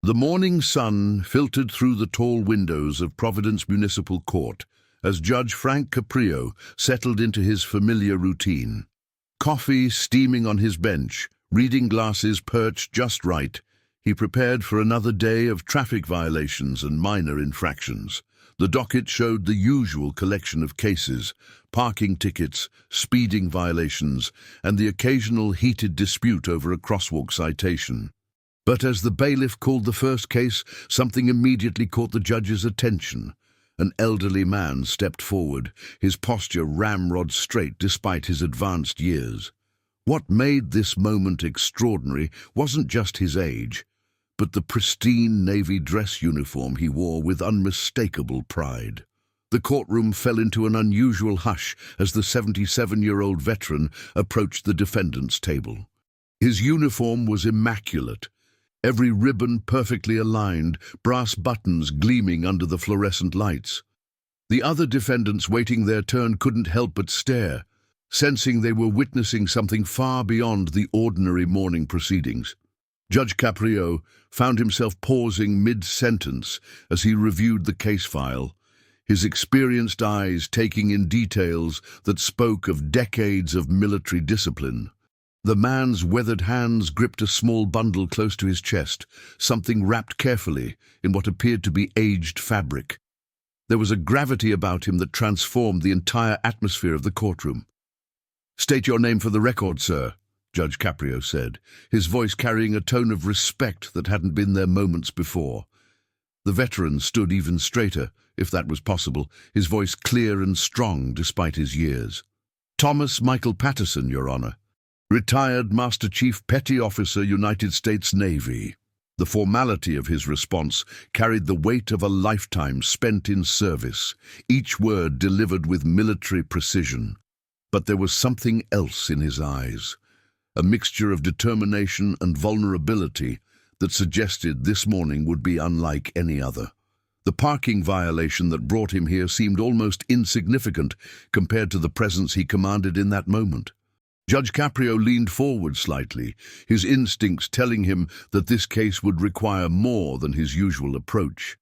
The morning sun filtered through the tall windows of Providence Municipal Court as Judge Frank Caprio settled into his familiar routine. Coffee steaming on his bench, reading glasses perched just right, he prepared for another day of traffic violations and minor infractions. The docket showed the usual collection of cases: parking tickets, speeding violations, and the occasional heated dispute over a crosswalk citation. But as the bailiff called the first case, something immediately caught the judge's attention. An elderly man stepped forward, his posture ramrod straight despite his advanced years. What made this moment extraordinary wasn't just his age, but the pristine navy dress uniform he wore with unmistakable pride. The courtroom fell into an unusual hush as the 77-year-old veteran approached the defendant's table. His uniform was immaculate, every ribbon perfectly aligned, brass buttons gleaming under the fluorescent lights. The other defendants waiting their turn couldn't help but stare, sensing they were witnessing something far beyond the ordinary morning proceedings. Judge Caprio found himself pausing mid-sentence as he reviewed the case file, his experienced eyes taking in details that spoke of decades of military discipline. The man's weathered hands gripped a small bundle close to his chest, something wrapped carefully in what appeared to be aged fabric. There was a gravity about him that transformed the entire atmosphere of the courtroom. "State your name for the record, sir," Judge Caprio said, his voice carrying a tone of respect that hadn't been there moments before. The veteran stood even straighter, if that was possible, his voice clear and strong despite his years. "Thomas Michael Patterson, Your Honor. Retired Master Chief Petty Officer, United States Navy." The formality of his response carried the weight of a lifetime spent in service, each word delivered with military precision. But there was something else in his eyes, a mixture of determination and vulnerability that suggested this morning would be unlike any other. The parking violation that brought him here seemed almost insignificant compared to the presence he commanded in that moment. Judge Caprio leaned forward slightly, his instincts telling him that this case would require more than his usual approach.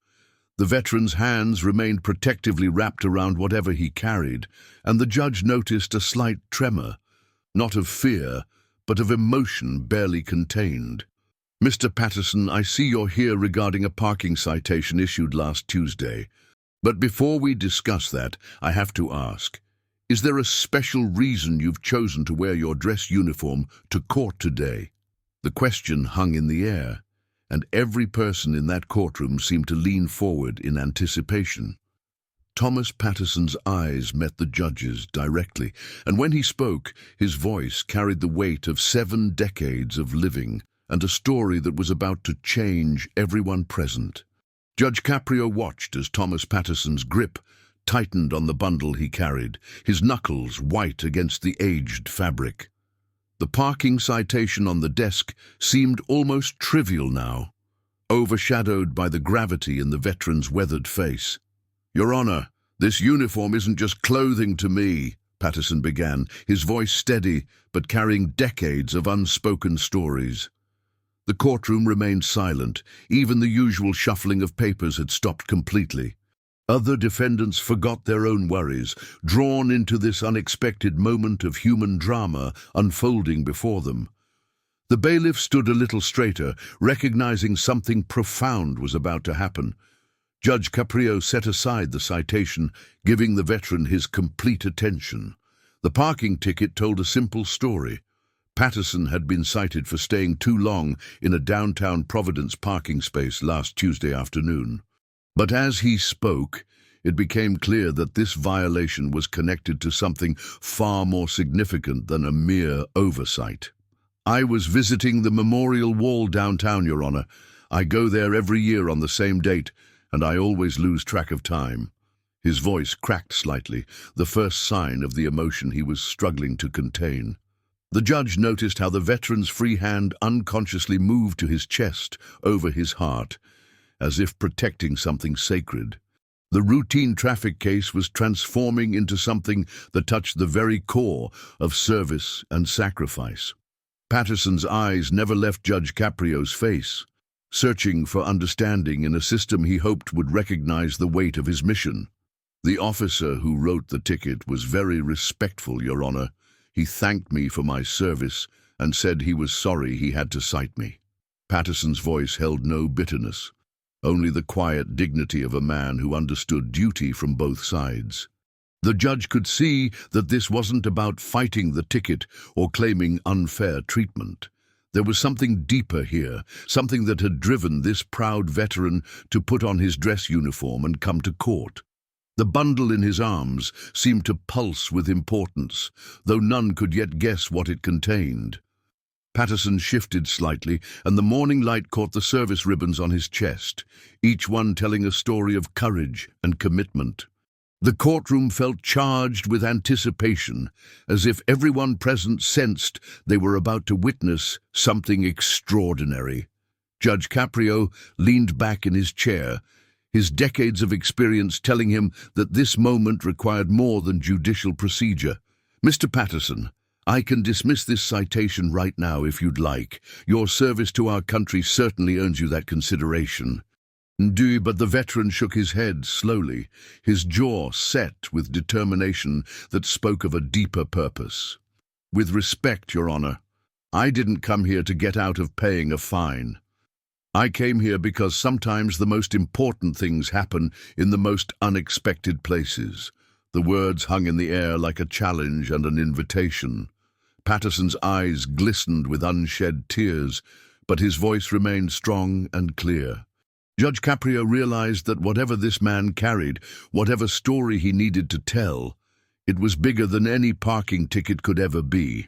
The veteran's hands remained protectively wrapped around whatever he carried, and the judge noticed a slight tremor, not of fear, but of emotion barely contained. "Mr. Patterson, I see you're here regarding a parking citation issued last Tuesday. But before we discuss that, I have to ask, is there a special reason you've chosen to wear your dress uniform to court today?" The question hung in the air, and every person in that courtroom seemed to lean forward in anticipation. Thomas Patterson's eyes met the judge's directly, and when he spoke, his voice carried the weight of 7 decades of living and a story that was about to change everyone present. Judge Caprio watched as Thomas Patterson's grip tightened on the bundle he carried, his knuckles white against the aged fabric. The parking citation on the desk seemed almost trivial now, overshadowed by the gravity in the veteran's weathered face. "Your Honor, this uniform isn't just clothing to me," Patterson began, his voice steady but carrying decades of unspoken stories. The courtroom remained silent. Even the usual shuffling of papers had stopped completely. Other defendants forgot their own worries, drawn into this unexpected moment of human drama unfolding before them. The bailiff stood a little straighter, recognizing something profound was about to happen. Judge Caprio set aside the citation, giving the veteran his complete attention. The parking ticket told a simple story. Patterson had been cited for staying too long in a downtown Providence parking space last Tuesday afternoon. But as he spoke, it became clear that this violation was connected to something far more significant than a mere oversight. "I was visiting the memorial wall downtown, Your Honor. I go there every year on the same date, and I always lose track of time." His voice cracked slightly, the first sign of the emotion he was struggling to contain. The judge noticed how the veteran's free hand unconsciously moved to his chest, over his heart, as if protecting something sacred. The routine traffic case was transforming into something that touched the very core of service and sacrifice. Patterson's eyes never left Judge Caprio's face. searching for understanding in a system he hoped would recognize the weight of his mission. The officer who wrote the ticket was very respectful, Your Honor. He thanked me for my service and said he was sorry he had to cite me. Patterson's voice held no bitterness, only the quiet dignity of a man who understood duty from both sides. The judge could see that this wasn't about fighting the ticket or claiming unfair treatment. There was something deeper here, something that had driven this proud veteran to put on his dress uniform and come to court. The bundle in his arms seemed to pulse with importance, though none could yet guess what it contained. Patterson shifted slightly, and the morning light caught the service ribbons on his chest, each one telling a story of courage and commitment. The courtroom felt charged with anticipation, as if everyone present sensed they were about to witness something extraordinary. Judge Caprio leaned back in his chair, his decades of experience telling him that this moment required more than judicial procedure. Mr. Patterson, I can dismiss this citation right now if you'd like. Your service to our country certainly earns you that consideration. But the veteran shook his head slowly, his jaw set with determination that spoke of a deeper purpose. With respect, Your Honor, I didn't come here to get out of paying a fine. I came here because sometimes the most important things happen in the most unexpected places. The words hung in the air like a challenge and an invitation. Patterson's eyes glistened with unshed tears, but his voice remained strong and clear. Judge Caprio realized that whatever this man carried, whatever story he needed to tell, it was bigger than any parking ticket could ever be.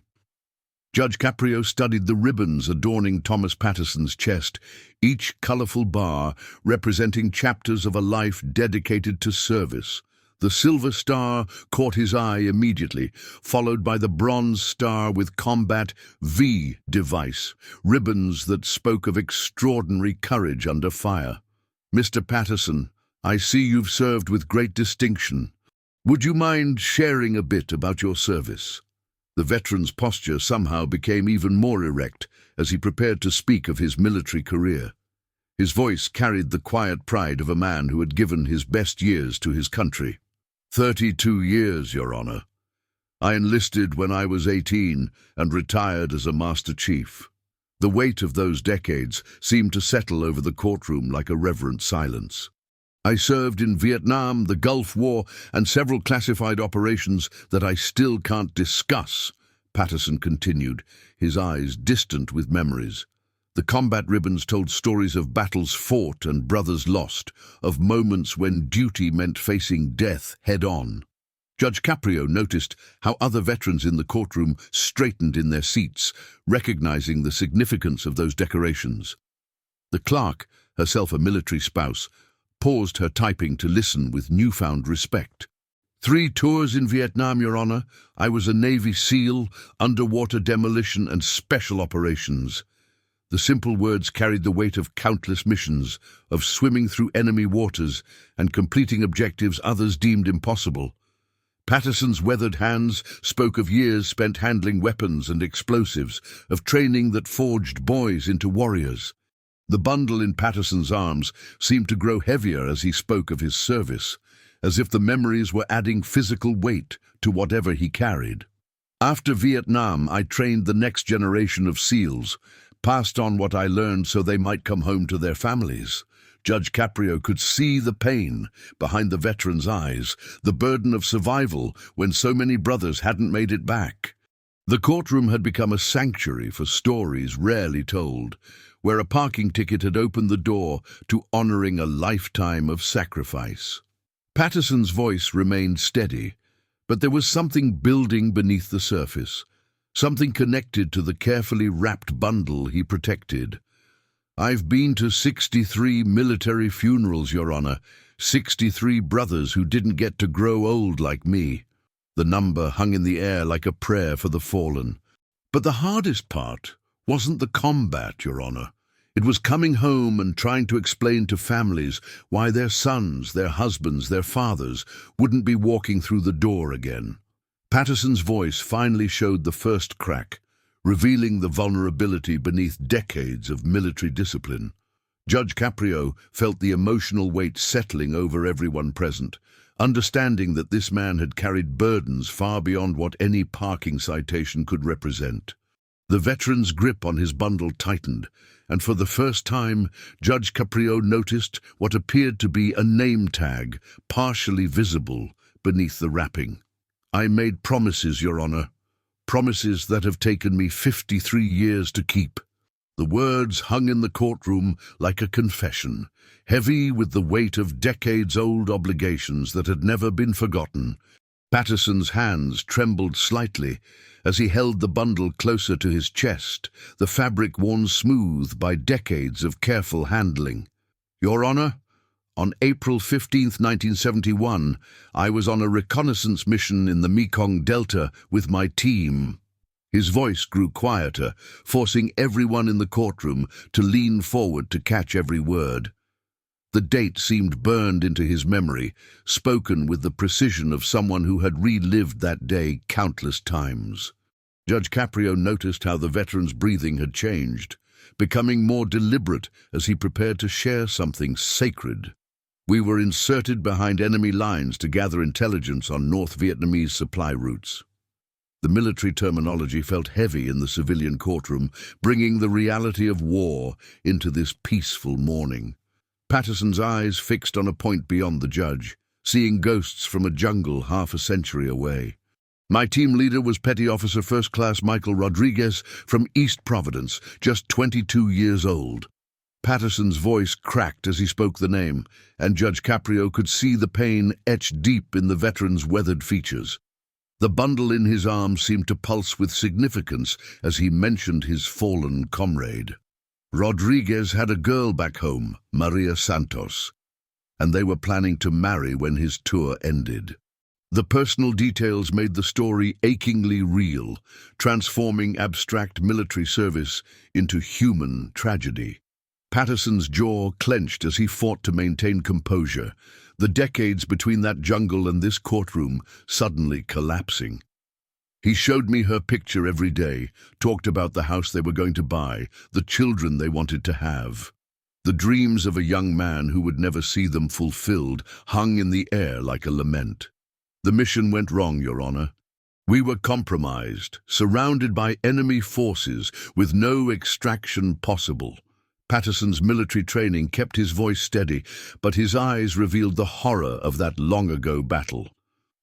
Judge Caprio studied the ribbons adorning Thomas Patterson's chest, each colorful bar representing chapters of a life dedicated to service. The silver star caught his eye immediately, followed by the bronze star with Combat V device, ribbons that spoke of extraordinary courage under fire. Mr. Patterson, I see you've served with great distinction. Would you mind sharing a bit about your service? The veteran's posture somehow became even more erect as he prepared to speak of his military career. His voice carried the quiet pride of a man who had given his best years to his country. 32 years, Your Honor. I enlisted when I was 18 and retired as a Master Chief. The weight of those decades seemed to settle over the courtroom like a reverent silence. I served in Vietnam, the Gulf War, and several classified operations that I still can't discuss, Patterson continued, his eyes distant with memories. The combat ribbons told stories of battles fought and brothers lost, of moments when duty meant facing death head-on. Judge Caprio noticed how other veterans in the courtroom straightened in their seats, recognizing the significance of those decorations. The clerk, herself a military spouse, paused her typing to listen with newfound respect. 3 tours in Vietnam, Your Honor. I was a Navy SEAL, underwater demolition and special operations. The simple words carried the weight of countless missions, of swimming through enemy waters and completing objectives others deemed impossible. Patterson's weathered hands spoke of years spent handling weapons and explosives, of training that forged boys into warriors. The bundle in Patterson's arms seemed to grow heavier as he spoke of his service, as if the memories were adding physical weight to whatever he carried. After Vietnam, I trained the next generation of SEALs, passed on what I learned so they might come home to their families. Judge Caprio could see the pain behind the veteran's eyes, the burden of survival when so many brothers hadn't made it back. The courtroom had become a sanctuary for stories rarely told, where a parking ticket had opened the door to honoring a lifetime of sacrifice. Patterson's voice remained steady, but there was something building beneath the surface, something connected to the carefully wrapped bundle he protected. I've been to 63 military funerals, Your Honor, 63 brothers who didn't get to grow old like me. The number hung in the air like a prayer for the fallen. But the hardest part wasn't the combat, Your Honor. It was coming home and trying to explain to families why their sons, their husbands, their fathers wouldn't be walking through the door again. Patterson's voice finally showed the first crack, revealing the vulnerability beneath decades of military discipline. Judge Caprio felt the emotional weight settling over everyone present, understanding that this man had carried burdens far beyond what any parking citation could represent. The veteran's grip on his bundle tightened, and for the first time, Judge Caprio noticed what appeared to be a name tag, partially visible beneath the wrapping. "I made promises, Your Honor. Promises that have taken me 53 years to keep." The words hung in the courtroom like a confession, heavy with the weight of decades-old obligations that had never been forgotten. Patterson's hands trembled slightly as he held the bundle closer to his chest, the fabric worn smooth by decades of careful handling. "Your Honor, on April 15, 1971, I was on a reconnaissance mission in the Mekong Delta with my team." His voice grew quieter, forcing everyone in the courtroom to lean forward to catch every word. The date seemed burned into his memory, spoken with the precision of someone who had relived that day countless times. Judge Caprio noticed how the veteran's breathing had changed, becoming more deliberate as he prepared to share something sacred. "We were inserted behind enemy lines to gather intelligence on North Vietnamese supply routes." The military terminology felt heavy in the civilian courtroom, bringing the reality of war into this peaceful morning. Patterson's eyes fixed on a point beyond the judge, seeing ghosts from a jungle half a century away. "My team leader was Petty Officer First Class Michael Rodriguez from East Providence, just 22 years old." Patterson's voice cracked as he spoke the name, and Judge Caprio could see the pain etched deep in the veteran's weathered features. The bundle in his arm seemed to pulse with significance as he mentioned his fallen comrade. Rodriguez had a girl back home, Maria Santos, and they were planning to marry when his tour ended. The personal details made the story achingly real, transforming abstract military service into human tragedy. Patterson's jaw clenched as he fought to maintain composure, the decades between that jungle and this courtroom suddenly collapsing. "He showed me her picture every day, talked about the house they were going to buy, the children they wanted to have. The dreams of a young man who would never see them fulfilled hung in the air like a lament. The mission went wrong, Your Honor. We were compromised, surrounded by enemy forces with no extraction possible." Patterson's military training kept his voice steady, but his eyes revealed the horror of that long-ago battle.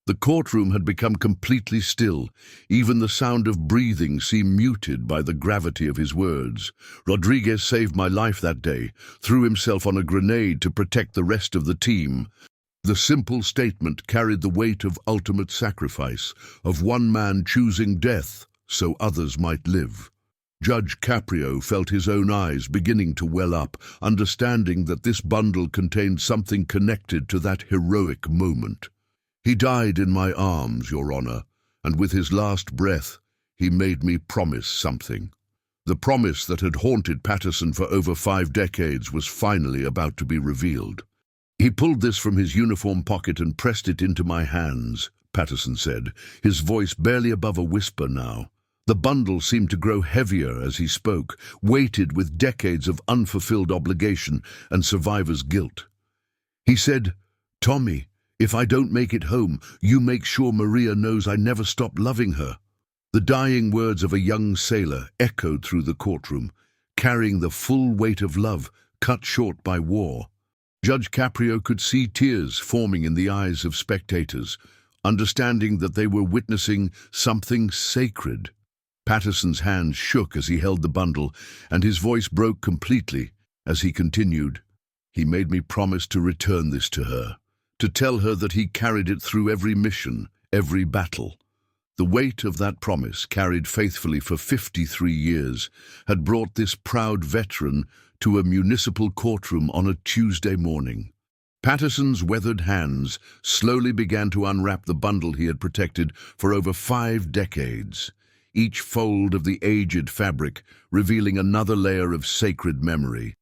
The courtroom had become completely still. Even the sound of breathing seemed muted by the gravity of his words. "Rodriguez saved my life that day, threw himself on a grenade to protect the rest of the team." The simple statement carried the weight of ultimate sacrifice, of one man choosing death so others might live. Judge Caprio felt his own eyes beginning to well up, understanding that this bundle contained something connected to that heroic moment. "He died in my arms, Your Honor, and with his last breath, he made me promise something." The promise that had haunted Patterson for over 5 decades was finally about to be revealed. "He pulled this from his uniform pocket and pressed it into my hands," Patterson said, his voice barely above a whisper now. The bundle seemed to grow heavier as he spoke, weighted with decades of unfulfilled obligation and survivor's guilt. He said, "Tommy, if I don't make it home, you make sure Maria knows I never stopped loving her." The dying words of a young sailor echoed through the courtroom, carrying the full weight of love cut short by war. Judge Caprio could see tears forming in the eyes of spectators, understanding that they were witnessing something sacred. Patterson's hands shook as he held the bundle, and his voice broke completely as he continued. "He made me promise to return this to her, to tell her that he carried it through every mission, every battle." The weight of that promise, carried faithfully for 53 years, had brought this proud veteran to a municipal courtroom on a Tuesday morning. Patterson's weathered hands slowly began to unwrap the bundle he had protected for over 5 decades, each fold of the aged fabric revealing another layer of sacred memory.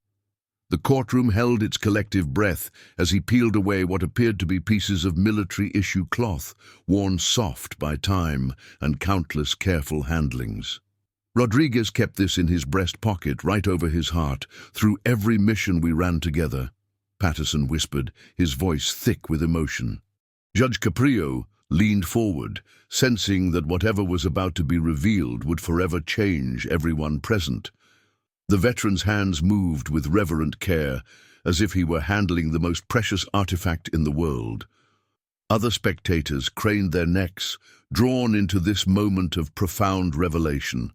The courtroom held its collective breath as he peeled away what appeared to be pieces of military-issue cloth, worn soft by time and countless careful handlings. Rodriguez kept this in his breast pocket, right over his heart, through every mission we ran together, Patterson whispered, his voice thick with emotion. Judge Caprio leaned forward, sensing that whatever was about to be revealed would forever change everyone present. The veteran's hands moved with reverent care, as if he were handling the most precious artifact in the world. Other spectators craned their necks, drawn into this moment of profound revelation.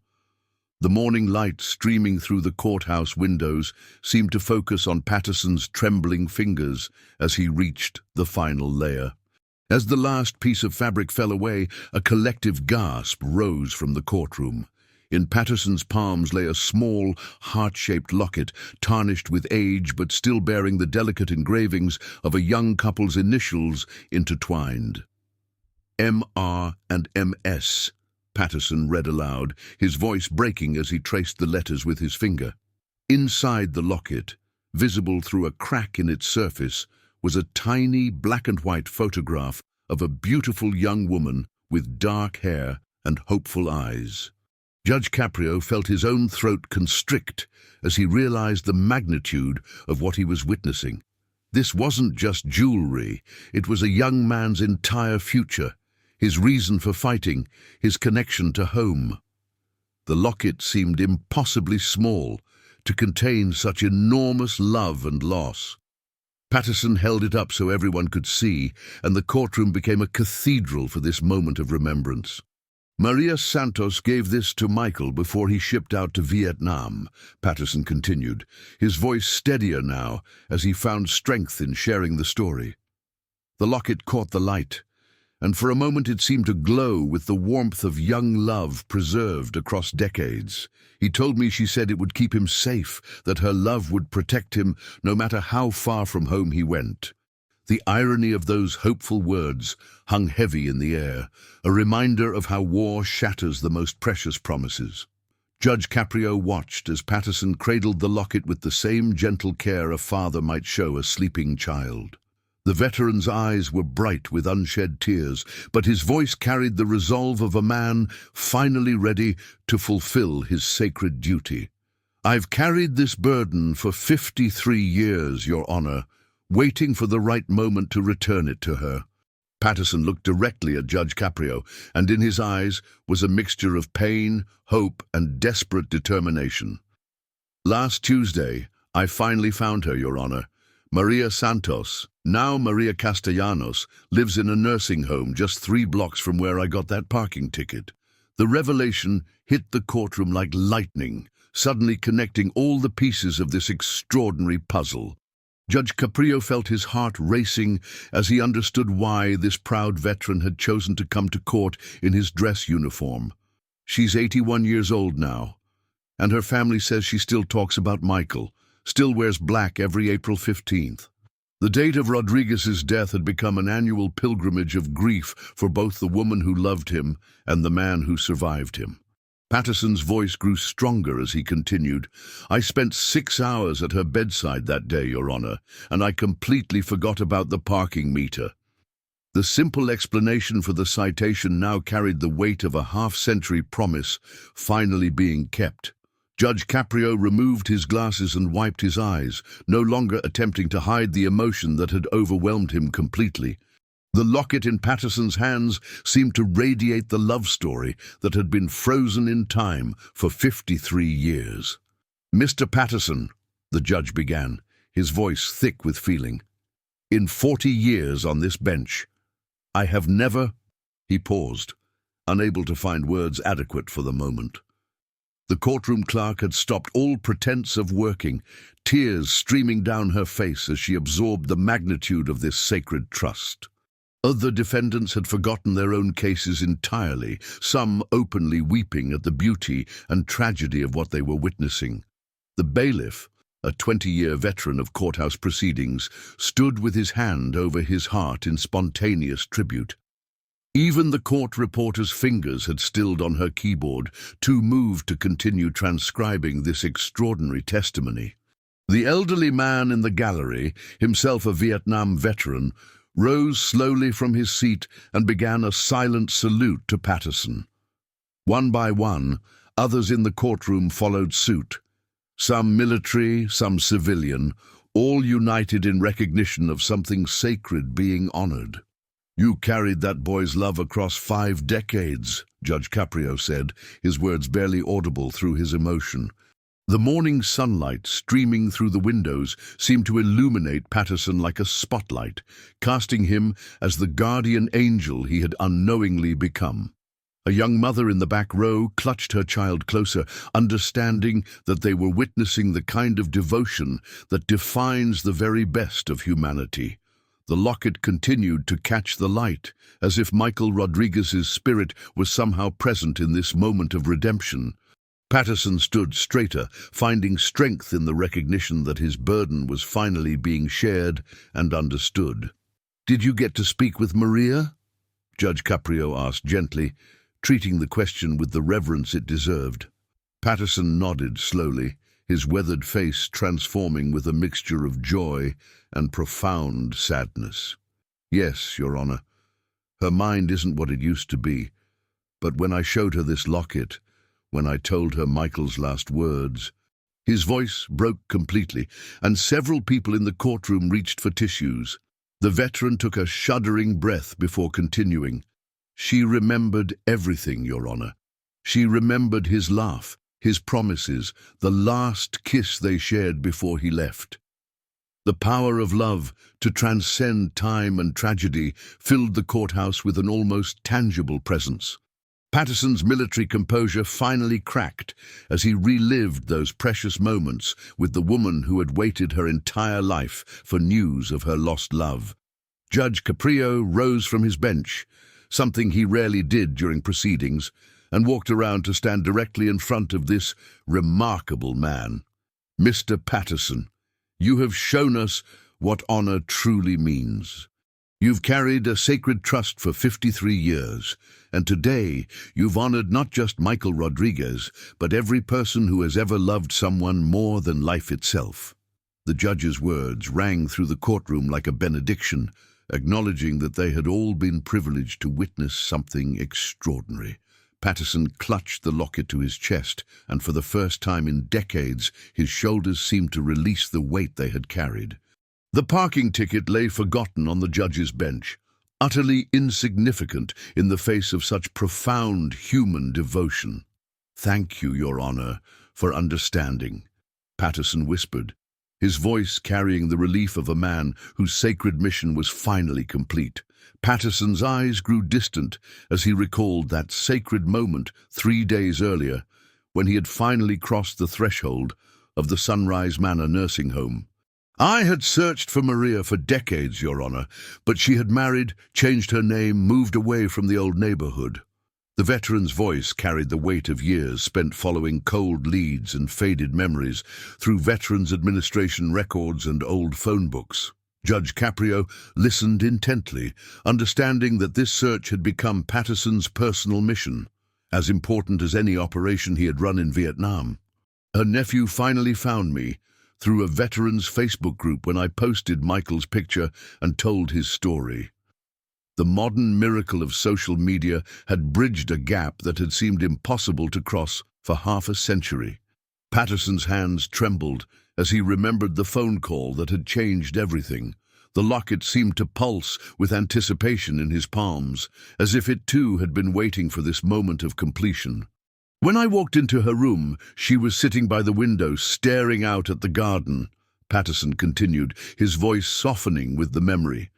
The morning light streaming through the courthouse windows seemed to focus on Patterson's trembling fingers as he reached the final layer. As the last piece of fabric fell away, a collective gasp rose from the courtroom. In Patterson's palms lay a small, heart-shaped locket, tarnished with age but still bearing the delicate engravings of a young couple's initials intertwined. M.R. and M.S., Patterson read aloud, his voice breaking as he traced the letters with his finger. Inside the locket, visible through a crack in its surface, was a tiny black-and-white photograph of a beautiful young woman with dark hair and hopeful eyes. Judge Caprio felt his own throat constrict as he realized the magnitude of what he was witnessing. This wasn't just jewelry, it was a young man's entire future, his reason for fighting, his connection to home. The locket seemed impossibly small to contain such enormous love and loss. Patterson held it up so everyone could see, and the courtroom became a cathedral for this moment of remembrance. Maria Santos gave this to Michael before he shipped out to Vietnam, Patterson continued, his voice steadier now as he found strength in sharing the story. The locket caught the light, and for a moment it seemed to glow with the warmth of young love preserved across decades. He told me she said it would keep him safe, that her love would protect him no matter how far from home he went. The irony of those hopeful words hung heavy in the air, a reminder of how war shatters the most precious promises. Judge Caprio watched as Patterson cradled the locket with the same gentle care a father might show a sleeping child. The veteran's eyes were bright with unshed tears, but his voice carried the resolve of a man finally ready to fulfill his sacred duty. "I've carried this burden for 53 years, Your Honor, waiting for the right moment to return it to her." Patterson looked directly at Judge Caprio, and in his eyes was a mixture of pain, hope, and desperate determination. "Last Tuesday, I finally found her, Your Honor. Maria Santos, now Maria Castellanos, lives in a nursing home just 3 blocks from where I got that parking ticket." The revelation hit the courtroom like lightning, suddenly connecting all the pieces of this extraordinary puzzle. Judge Caprio felt his heart racing as he understood why this proud veteran had chosen to come to court in his dress uniform. She's 81 years old now, and her family says she still talks about Michael, still wears black every April 15th. The date of Rodriguez's death had become an annual pilgrimage of grief for both the woman who loved him and the man who survived him. Patterson's voice grew stronger as he continued. "I spent 6 hours at her bedside that day, Your Honor, and I completely forgot about the parking meter." The simple explanation for the citation now carried the weight of a half-century promise finally being kept. Judge Caprio removed his glasses and wiped his eyes, no longer attempting to hide the emotion that had overwhelmed him completely. The locket in Patterson's hands seemed to radiate the love story that had been frozen in time for 53 years. "Mr. Patterson," the judge began, his voice thick with feeling, "in 40 years on this bench, I have never—" He paused, unable to find words adequate for the moment. The courtroom clerk had stopped all pretense of working, tears streaming down her face as she absorbed the magnitude of this sacred trust. Other defendants had forgotten their own cases entirely, some openly weeping at the beauty and tragedy of what they were witnessing. The bailiff, a 20-year veteran of courthouse proceedings, stood with his hand over his heart in spontaneous tribute. Even the court reporter's fingers had stilled on her keyboard, too moved to continue transcribing this extraordinary testimony. The elderly man in the gallery, himself a Vietnam veteran, rose slowly from his seat and began a silent salute to Patterson. One by one, Others in the courtroom followed suit. Some military, some civilian, all united in recognition of something sacred being honored. "You carried that boy's love across 5 decades, Judge Caprio said, his words barely audible through his emotion. The morning sunlight streaming through the windows seemed to illuminate Patterson like a spotlight, casting him as the guardian angel he had unknowingly become. A young mother in the back row clutched her child closer, understanding that they were witnessing the kind of devotion that defines the very best of humanity. The locket continued to catch the light, as if Michael Rodriguez's spirit was somehow present in this moment of redemption. Patterson stood straighter, finding strength in the recognition that his burden was finally being shared and understood. "Did you get to speak with Maria?" Judge Caprio asked gently, treating the question with the reverence it deserved. Patterson nodded slowly, his weathered face transforming with a mixture of joy and profound sadness. "Yes, Your Honor. Her mind isn't what it used to be. But when I showed her this locket, when I told her Michael's last words..." His voice broke completely, and several people in the courtroom reached for tissues. The veteran took a shuddering breath before continuing. "She remembered everything, Your Honor. She remembered his laugh, his promises, the last kiss they shared before he left." The power of love to transcend time and tragedy filled the courthouse with an almost tangible presence. Patterson's military composure finally cracked as he relived those precious moments with the woman who had waited her entire life for news of her lost love. Judge Caprio rose from his bench, something he rarely did during proceedings, and walked around to stand directly in front of this remarkable man. "Mr. Patterson, you have shown us what honor truly means. You've carried a sacred trust for 53 years, and today you've honored not just Michael Rodriguez, but every person who has ever loved someone more than life itself." The judge's words rang through the courtroom like a benediction, acknowledging that they had all been privileged to witness something extraordinary. Patterson clutched the locket to his chest, and for the first time in decades, his shoulders seemed to release the weight they had carried. The parking ticket lay forgotten on the judge's bench, utterly insignificant in the face of such profound human devotion. "Thank you, Your Honor, for understanding," Patterson whispered, his voice carrying the relief of a man whose sacred mission was finally complete. Patterson's eyes grew distant as he recalled that sacred moment 3 days earlier, when he had finally crossed the threshold of the Sunrise Manor nursing home. "I had searched for Maria for decades, Your Honor, but she had married, changed her name, moved away from the old neighborhood." The veteran's voice carried the weight of years spent following cold leads and faded memories through Veterans Administration records and old phone books. Judge Caprio listened intently, understanding that this search had become Patterson's personal mission, as important as any operation he had run in Vietnam. "Her nephew finally found me through a veterans Facebook group when I posted Michael's picture and told his story." The modern miracle of social media had bridged a gap that had seemed impossible to cross for half a century. Patterson's hands trembled as he remembered the phone call that had changed everything. The locket seemed to pulse with anticipation in his palms, as if it too had been waiting for this moment of completion. "When I walked into her room, she was sitting by the window, staring out at the garden," Patterson continued, his voice softening with the memory.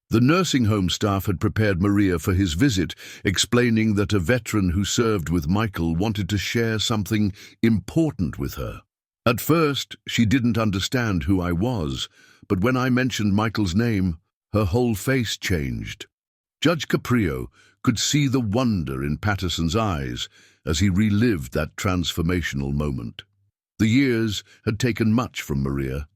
The nursing home staff had prepared Maria for his visit, explaining that a veteran who served with Michael wanted to share something important with her. "At first, she didn't understand who I was, but when I mentioned Michael's name, her whole face changed." Judge Caprio could see the wonder in Patterson's eyes as he relived that transformational moment. The years had taken much from Maria,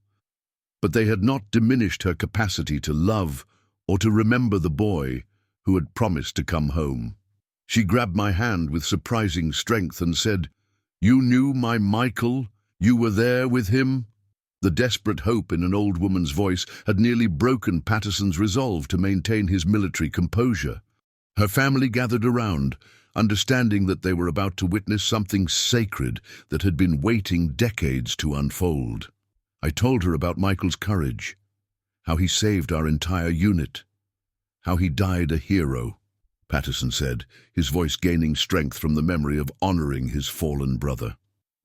but they had not diminished her capacity to love or to remember the boy who had promised to come home. She grabbed my hand with surprising strength and said, "You knew my Michael? You were there with him?" The desperate hope in an old woman's voice had nearly broken Patterson's resolve to maintain his military composure. Her family gathered around, understanding that they were about to witness something sacred that had been waiting decades to unfold. I told her about Michael's courage, how he saved our entire unit, how he died a hero, Patterson said, his voice gaining strength from the memory of honoring his fallen brother.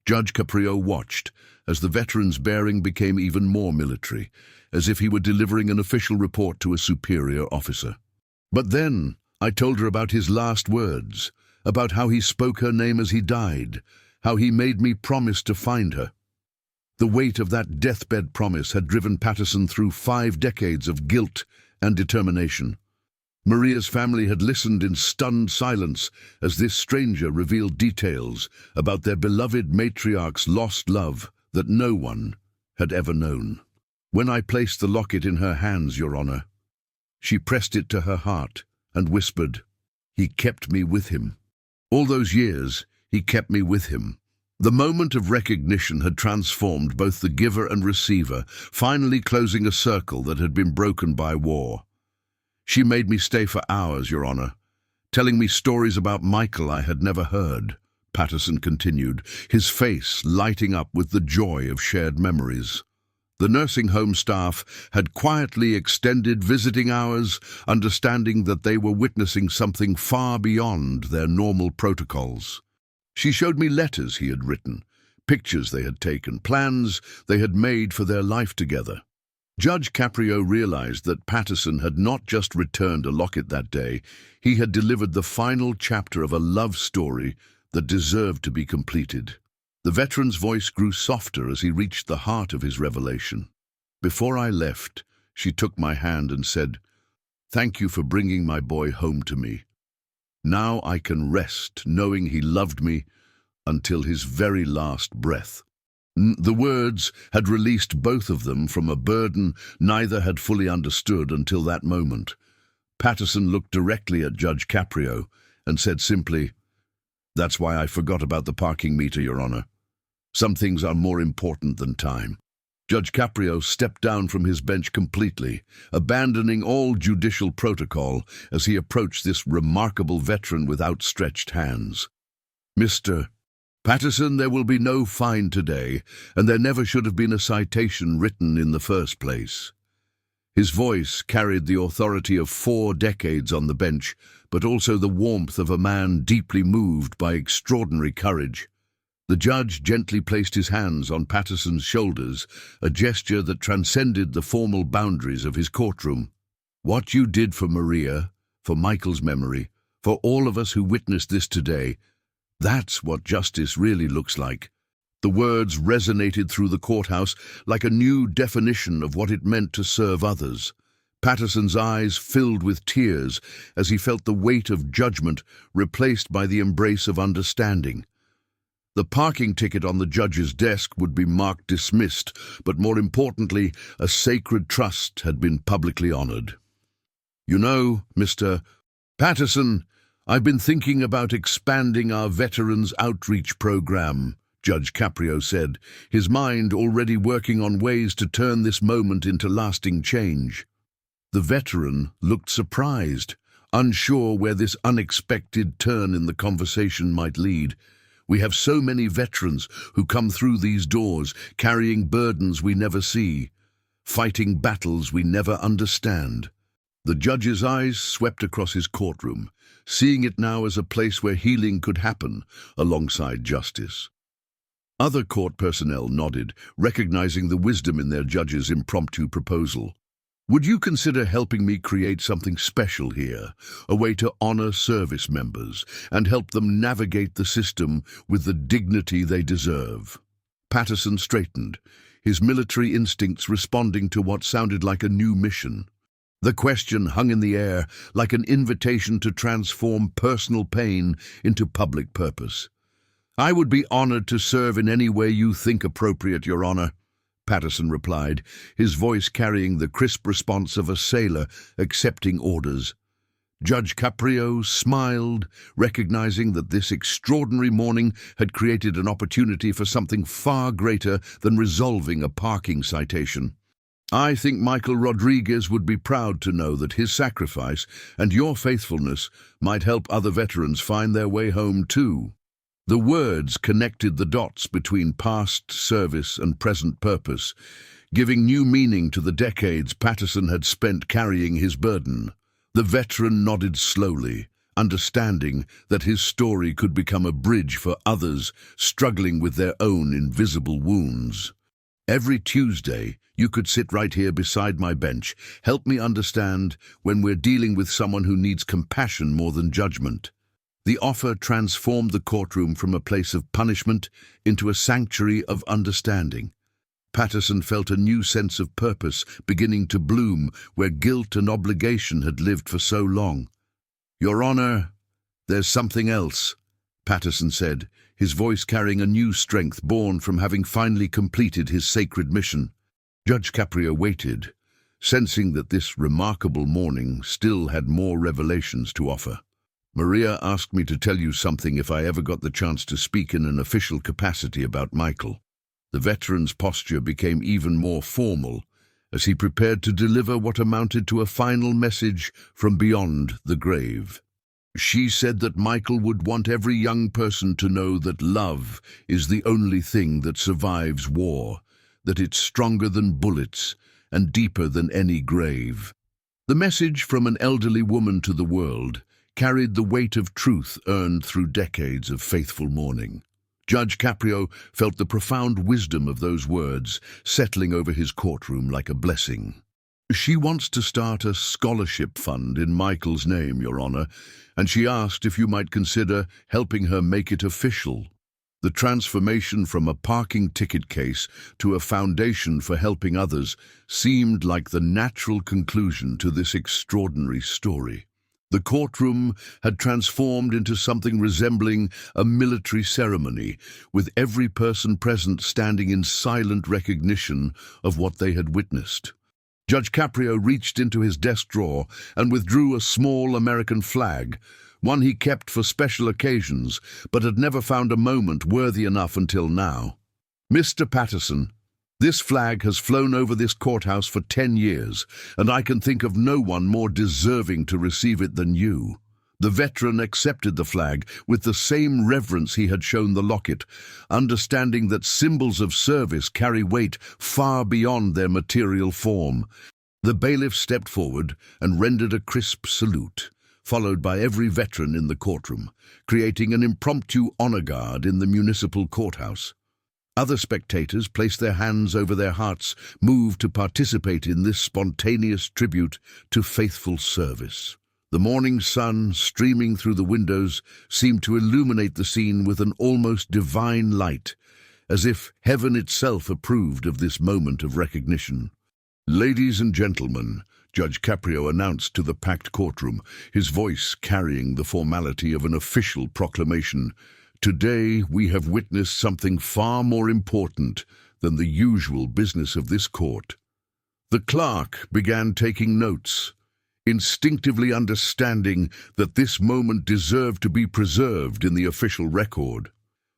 Judge Caprio watched as the veteran's bearing became even more military, as if he were delivering an official report to a superior officer. But then I told her about his last words, about how he spoke her name as he died, how he made me promise to find her. The weight of that deathbed promise had driven Patterson through 5 decades of guilt and determination. Maria's family had listened in stunned silence as this stranger revealed details about their beloved matriarch's lost love that no one had ever known. When I placed the locket in her hands, Your Honor, she pressed it to her heart and whispered, "He kept me with him. All those years, he kept me with him." The moment of recognition had transformed both the giver and receiver, finally closing a circle that had been broken by war. She made me stay for hours, Your Honor, telling me stories about Michael I had never heard, Patterson continued, his face lighting up with the joy of shared memories. The nursing home staff had quietly extended visiting hours, understanding that they were witnessing something far beyond their normal protocols. She showed me letters he had written, pictures they had taken, plans they had made for their life together. Judge Caprio realized that Patterson had not just returned a locket that day, he had delivered the final chapter of a love story that deserved to be completed. The veteran's voice grew softer as he reached the heart of his revelation. Before I left, she took my hand and said, "Thank you for bringing my boy home to me. Now I can rest knowing he loved me until his very last breath." The words had released both of them from a burden neither had fully understood until that moment. Patterson looked directly at Judge Caprio and said simply, "That's why I forgot about the parking meter, Your Honor. Some things are more important than time." Judge Caprio stepped down from his bench completely, abandoning all judicial protocol as he approached this remarkable veteran with outstretched hands. "Mr. Patterson, there will be no fine today, and there never should have been a citation written in the first place." His voice carried the authority of 4 decades on the bench, but also the warmth of a man deeply moved by extraordinary courage. The judge gently placed his hands on Patterson's shoulders, a gesture that transcended the formal boundaries of his courtroom. "What you did for Maria, for Michael's memory, for all of us who witnessed this today, that's what justice really looks like." The words resonated through the courthouse like a new definition of what it meant to serve others. Patterson's eyes filled with tears as he felt the weight of judgment replaced by the embrace of understanding. The parking ticket on the judge's desk would be marked dismissed, but more importantly, a sacred trust had been publicly honored. "You know, Mr. Patterson, I've been thinking about expanding our Veterans Outreach program," Judge Caprio said, his mind already working on ways to turn this moment into lasting change. The veteran looked surprised, unsure where this unexpected turn in the conversation might lead. "We have so many veterans who come through these doors, carrying burdens we never see, fighting battles we never understand." The judge's eyes swept across his courtroom, seeing it now as a place where healing could happen alongside justice. Other court personnel nodded, recognizing the wisdom in their judge's impromptu proposal. "Would you consider helping me create something special here, a way to honor service members and help them navigate the system with the dignity they deserve?" Patterson straightened, his military instincts responding to what sounded like a new mission. The question hung in the air like an invitation to transform personal pain into public purpose. "I would be honored to serve in any way you think appropriate, Your Honor," Patterson replied, his voice carrying the crisp response of a sailor accepting orders. Judge Caprio smiled, recognizing that this extraordinary morning had created an opportunity for something far greater than resolving a parking citation. I think Michael Rodriguez would be proud to know that his sacrifice and your faithfulness might help other veterans find their way home too. The words connected the dots between past service and present purpose, giving new meaning to the decades Patterson had spent carrying his burden. The veteran nodded slowly, understanding that his story could become a bridge for others struggling with their own invisible wounds. Every Tuesday, you could sit right here beside my bench, help me understand when we're dealing with someone who needs compassion more than judgment. The offer transformed the courtroom from a place of punishment into a sanctuary of understanding. Patterson felt a new sense of purpose beginning to bloom where guilt and obligation had lived for so long. "Your Honor, there's something else," Patterson said, his voice carrying a new strength born from having finally completed his sacred mission. Judge Caprio waited, sensing that this remarkable morning still had more revelations to offer. "Maria asked me to tell you something if I ever got the chance to speak in an official capacity about Michael." The veteran's posture became even more formal as he prepared to deliver what amounted to a final message from beyond the grave. "She said that Michael would want every young person to know that love is the only thing that survives war, that it's stronger than bullets and deeper than any grave." The message from an elderly woman to the world carried the weight of truth earned through decades of faithful mourning. Judge Caprio felt the profound wisdom of those words settling over his courtroom like a blessing. "She wants to start a scholarship fund in Michael's name, Your Honor, and she asked if you might consider helping her make it official." The transformation from a parking ticket case to a foundation for helping others seemed like the natural conclusion to this extraordinary story. The courtroom had transformed into something resembling a military ceremony, with every person present standing in silent recognition of what they had witnessed. Judge Caprio reached into his desk drawer and withdrew a small American flag, one he kept for special occasions, but had never found a moment worthy enough until now. "Mr. Patterson, this flag has flown over this courthouse for 10 years, and I can think of no one more deserving to receive it than you." The veteran accepted the flag with the same reverence he had shown the locket, understanding that symbols of service carry weight far beyond their material form. The bailiff stepped forward and rendered a crisp salute, followed by every veteran in the courtroom, creating an impromptu honor guard in the municipal courthouse. Other spectators placed their hands over their hearts, moved to participate in this spontaneous tribute to faithful service. The morning sun, streaming through the windows, seemed to illuminate the scene with an almost divine light, as if heaven itself approved of this moment of recognition. "Ladies and gentlemen," Judge Caprio announced to the packed courtroom, his voice carrying the formality of an official proclamation, "today we have witnessed something far more important than the usual business of this court." The clerk began taking notes, instinctively understanding that this moment deserved to be preserved in the official record.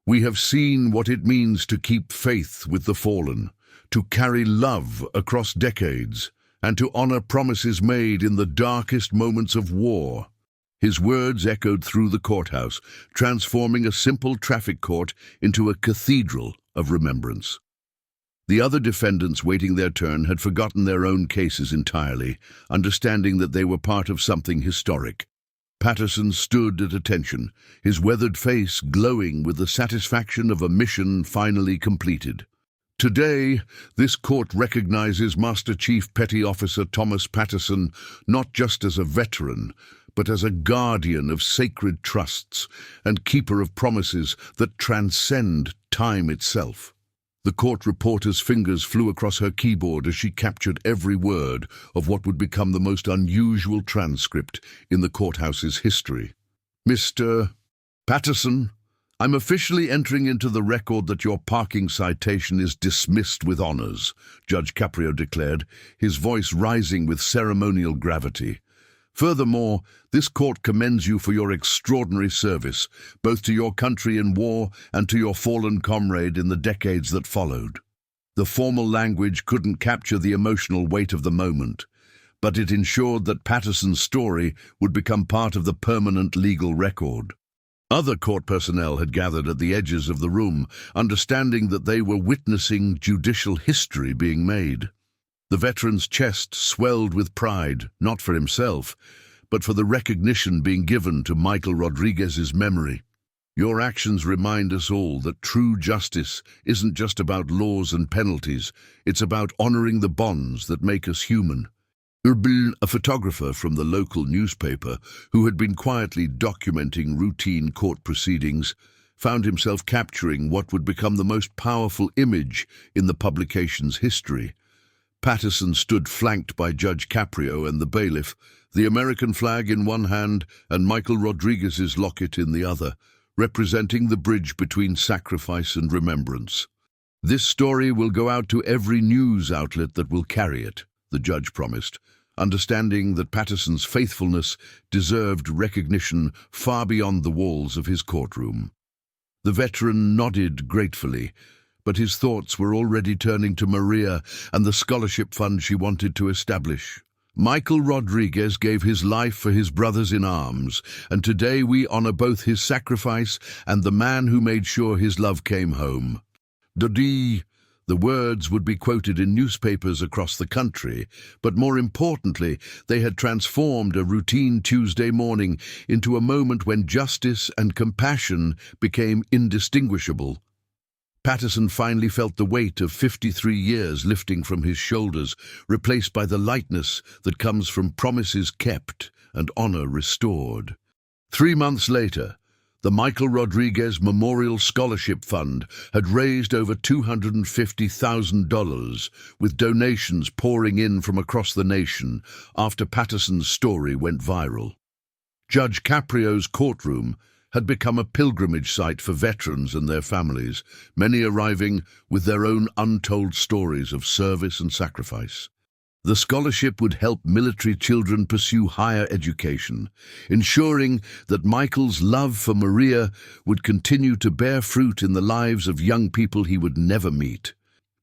"We have seen what it means to keep faith with the fallen, to carry love across decades, and to honor promises made in the darkest moments of war." His words echoed through the courthouse, transforming a simple traffic court into a cathedral of remembrance. The other defendants waiting their turn had forgotten their own cases entirely, understanding that they were part of something historic. Patterson stood at attention, his weathered face glowing with the satisfaction of a mission finally completed. "Today, this court recognizes Master Chief Petty Officer Thomas Patterson not just as a veteran, but as a guardian of sacred trusts and keeper of promises that transcend time itself." The court reporter's fingers flew across her keyboard as she captured every word of what would become the most unusual transcript in the courthouse's history. "Mr. Patterson, I'm officially entering into the record that your parking citation is dismissed with honors," Judge Caprio declared, his voice rising with ceremonial gravity. "Furthermore, this court commends you for your extraordinary service, both to your country in war and to your fallen comrade in the decades that followed." The formal language couldn't capture the emotional weight of the moment, but it ensured that Patterson's story would become part of the permanent legal record. Other court personnel had gathered at the edges of the room, understanding that they were witnessing judicial history being made. The veteran's chest swelled with pride, not for himself, but for the recognition being given to Michael Rodriguez's memory. Your actions remind us all that true justice isn't just about laws and penalties, it's about honoring the bonds that make us human. Urbil, a photographer from the local newspaper who had been quietly documenting routine court proceedings, found himself capturing what would become the most powerful image in the publication's history. Patterson stood flanked by Judge Caprio and the bailiff, the American flag in one hand and Michael Rodriguez's locket in the other, representing the bridge between sacrifice and remembrance. "This story will go out to every news outlet that will carry it," the judge promised, understanding that Patterson's faithfulness deserved recognition far beyond the walls of his courtroom. The veteran nodded gratefully, but his thoughts were already turning to Maria and the scholarship fund she wanted to establish. Michael Rodriguez gave his life for his brothers in arms, and today we honor both his sacrifice and the man who made sure his love came home. Dodi. The words would be quoted in newspapers across the country, but more importantly, they had transformed a routine Tuesday morning into a moment when justice and compassion became indistinguishable. Patterson finally felt the weight of 53 years lifting from his shoulders, replaced by the lightness that comes from promises kept and honor restored. 3 months later, the Michael Rodriguez Memorial Scholarship Fund had raised over $250,000, with donations pouring in from across the nation after Patterson's story went viral. Judge Caprio's courtroom had become a pilgrimage site for veterans and their families, many arriving with their own untold stories of service and sacrifice. The scholarship would help military children pursue higher education, ensuring that Michael's love for Maria would continue to bear fruit in the lives of young people he would never meet.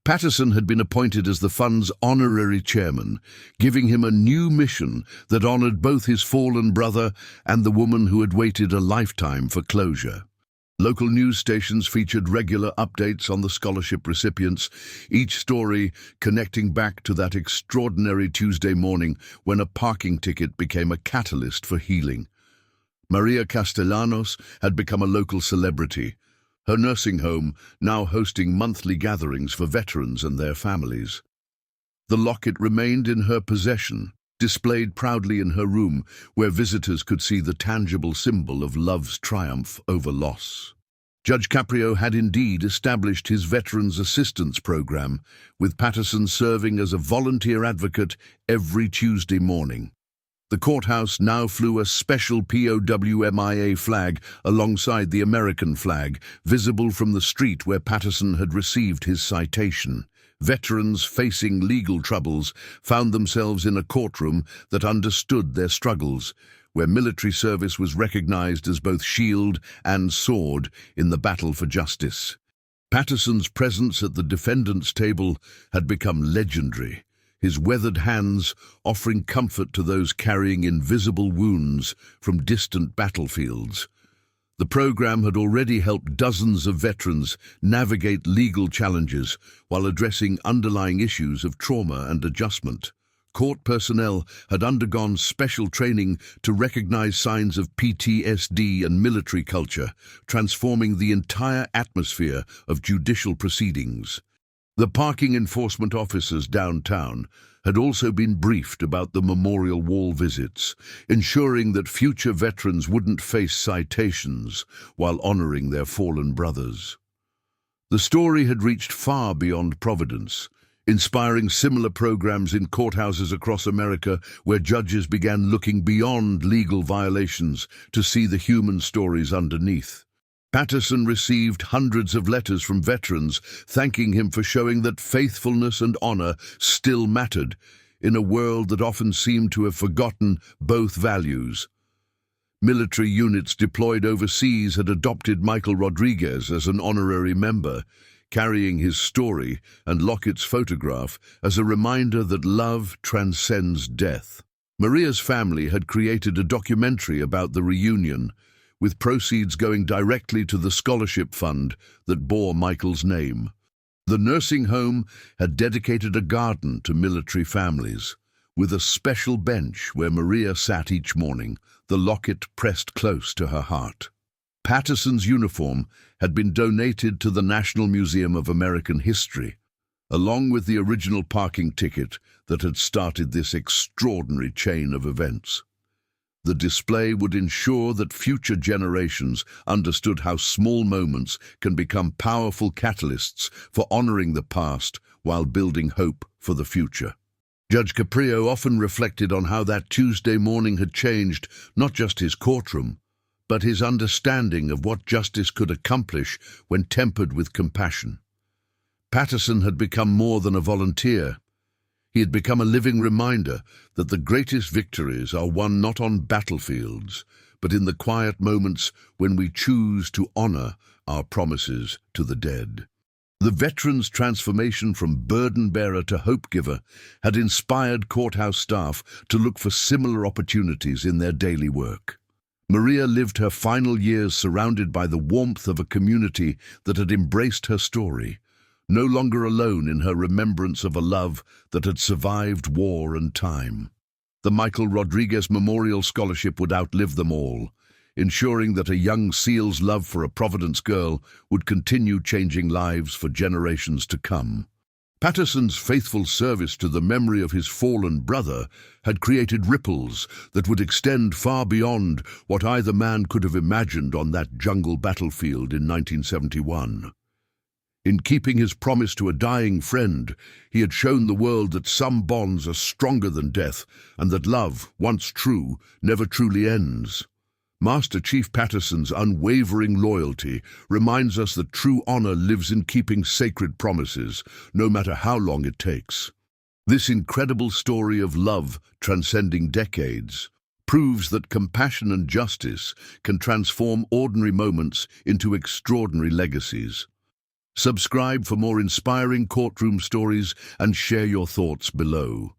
Patterson had been appointed as the fund's honorary chairman, giving him a new mission that honored both his fallen brother and the woman who had waited a lifetime for closure. Local news stations featured regular updates on the scholarship recipients, each story connecting back to that extraordinary Tuesday morning when a parking ticket became a catalyst for healing. Maria Castellanos had become a local celebrity, her nursing home now hosting monthly gatherings for veterans and their families. The locket remained in her possession, displayed proudly in her room, where visitors could see the tangible symbol of love's triumph over loss. Judge Caprio had indeed established his Veterans Assistance Program, with Patterson serving as a volunteer advocate every Tuesday morning. The courthouse now flew a special POWMIA flag alongside the American flag, visible from the street where Patterson had received his citation. Veterans facing legal troubles found themselves in a courtroom that understood their struggles, where military service was recognized as both shield and sword in the battle for justice. Patterson's presence at the defendant's table had become legendary, his weathered hands offering comfort to those carrying invisible wounds from distant battlefields. The program had already helped dozens of veterans navigate legal challenges while addressing underlying issues of trauma and adjustment. Court personnel had undergone special training to recognize signs of PTSD and military culture, transforming the entire atmosphere of judicial proceedings. The parking enforcement officers downtown had also been briefed about the memorial wall visits, ensuring that future veterans wouldn't face citations while honoring their fallen brothers. The story had reached far beyond Providence, inspiring similar programs in courthouses across America where judges began looking beyond legal violations to see the human stories underneath. Patterson received hundreds of letters from veterans thanking him for showing that faithfulness and honor still mattered in a world that often seemed to have forgotten both values. Military units deployed overseas had adopted Michael Rodriguez as an honorary member, carrying his story and Lockett's photograph as a reminder that love transcends death. Maria's family had created a documentary about the reunion, with proceeds going directly to the scholarship fund that bore Michael's name. The nursing home had dedicated a garden to military families, with a special bench where Maria sat each morning, the locket pressed close to her heart. Patterson's uniform had been donated to the National Museum of American History, along with the original parking ticket that had started this extraordinary chain of events. The display would ensure that future generations understood how small moments can become powerful catalysts for honoring the past while building hope for the future. Judge Caprio often reflected on how that Tuesday morning had changed not just his courtroom, but his understanding of what justice could accomplish when tempered with compassion. Patterson had become more than a volunteer. He had become a living reminder that the greatest victories are won not on battlefields, but in the quiet moments when we choose to honor our promises to the dead. The veteran's transformation from burden-bearer to hope-giver had inspired courthouse staff to look for similar opportunities in their daily work. Maria lived her final years surrounded by the warmth of a community that had embraced her story, no longer alone in her remembrance of a love that had survived war and time. The Michael Rodriguez Memorial Scholarship would outlive them all, ensuring that a young SEAL's love for a Providence girl would continue changing lives for generations to come. Patterson's faithful service to the memory of his fallen brother had created ripples that would extend far beyond what either man could have imagined on that jungle battlefield in 1971. In keeping his promise to a dying friend, he had shown the world that some bonds are stronger than death and that love, once true, never truly ends. Master Chief Patterson's unwavering loyalty reminds us that true honor lives in keeping sacred promises, no matter how long it takes. This incredible story of love transcending decades proves that compassion and justice can transform ordinary moments into extraordinary legacies. Subscribe for more inspiring courtroom stories and share your thoughts below.